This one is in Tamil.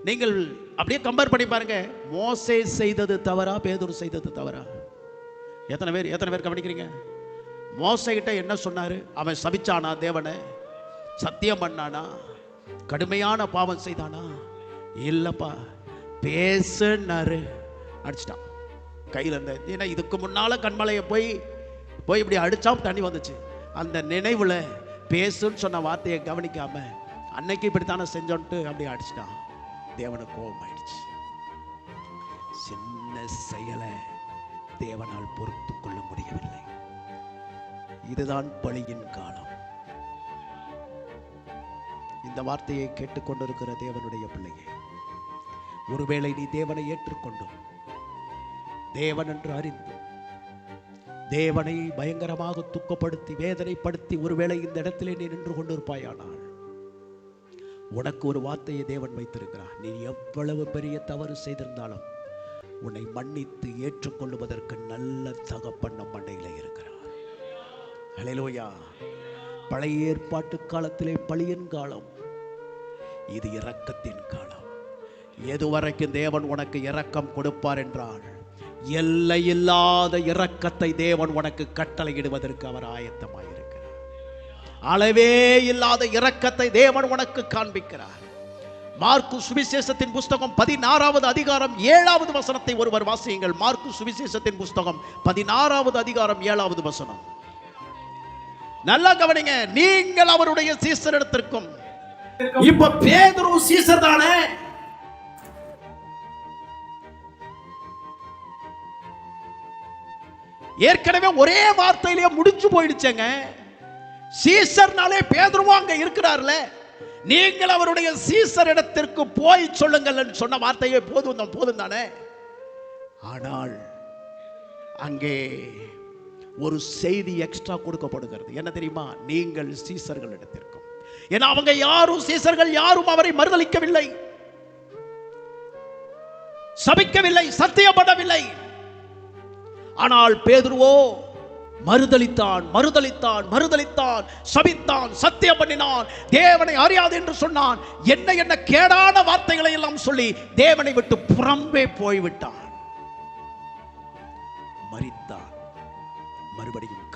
நீங்கள் அப்படியே கம்பேர் பண்ணி பாருங்க. மோசே செய்தது தவறா, பேதுரு செய்தது தவறா? எத்தனை பேர் கவனிக்கிறீங்க? மோசே கிட்ட என்ன சொன்னாரு? அவன் சபிச்சானா? தேவனை சத்தியம் பண்ணானா? கடுமையான பாவம் செய்தானா? இல்லப்பா, பேசுனாரு, அடிச்சிட்டான் கையில் இருந்த. ஏன்னா இதுக்கு முன்னால கண்மலையை போய் இப்படி அடிச்சா தண்ணி வந்துச்சு. அந்த நினைவுல பேசுன்னு சொன்ன வார்த்தையை கவனிக்காம அன்னைக்கு இப்படித்தானே செஞ்சோன்ட்டு அப்படியே அடிச்சிட்டான். தேவனுக்கு கோபம் ஆயிடுச்சு. சின்ன செயலை தேவனால் பொறுத்து கொள்ள முடியவில்லை. இதுதான் பழியின் காலம். இந்த வார்த்தையை கேட்டுக்கொண்டிருக்கிற தேவனுடைய பிள்ளையே, ஒருவேளை நீ தேவனை ஏற்றுக்கொண்டும் தேவன் என்று அறிந்தும் தேவனை பயங்கரமாக துக்கப்படுத்தி வேதனைப்படுத்தி ஒருவேளை இந்த இடத்திலே நீ நின்று கொண்டிருப்பாயானால் உனக்கு ஒரு வார்த்தையை தேவன் வைத்திருக்கிறார். நீ எவ்வளவு பெரிய தவறு செய்திருந்தாலும் உன்னை மன்னித்து ஏற்றுக்கொள்வதற்கு நல்ல தகப்பன் நம் மண்டையிலே இருக்கிறார். ஹல்லேலூயா. பழைய ஏற்பாட்டு காலத்திலே பழியின் காலம், இது இரக்கத்தின் காலம். எதுவரைக்கும் தேவன் உனக்கு இரக்கம் கொடுப்பார் என்றால் எல்லையில்லாத இரக்கத்தை தேவன் உனக்கு கட்டளையிடுவதற்கு அவர் ஆயத்தமாயிருக்கிறார். அளவே இல்லாத இரக்கத்தை தேவன் உனக்கு காண்பிக்கிறார். மார்க்கு சுவிசேஷத்தின் புஸ்தகம் 16வது அதிகாரம் 7வது வசனத்தை ஒருவர் வாசியுங்கள். மார்க்கு சுவிசேஷத்தின் புஸ்தகம் 16வது அதிகாரம் 7வது வசனம். நல்லா கவனிங்க. நீங்கள் அவருடைய சீசரிடத்திற்கும், இப்ப பேதுரு சீசர் தானே, ஏற்கனவே ஒரே வார்த்தையிலேயே முடிஞ்சு போயிடுச்சேங்க. சீசர்னாலே பேதுருவா அங்க இருக்கிறார்ல, நீங்கள் அவருடைய சீசர் இடத்திற்கு போய் சொல்லுங்கள் சொன்ன வார்த்தையே போதும் தானே. ஆனால் அங்கே ஒரு செய்தி எக்ஸ்ட்ரா கொடுக்கப்படுகிறது. என்ன தெரியுமா? நீங்கள் சீசர்கள் இடத்திற்கும். ஏன்னா அவங்க யாரும், சீசர்கள் யாரும் அவரை மறுதலிக்கவில்லை, சபிக்கவில்லை, சத்தியப்படவில்லை. ஆனால் பேதுருவோ மறுதலித்தான், சபித்தான், சத்தியம் பண்ணினான், தேவனை அறியாது என்று சொன்னான். என்ன கேடான வார்த்தைகளை எல்லாம் சொல்லி தேவனை விட்டு புறம்பே போய்விட்டான். மரித்தான், மறுபடியும்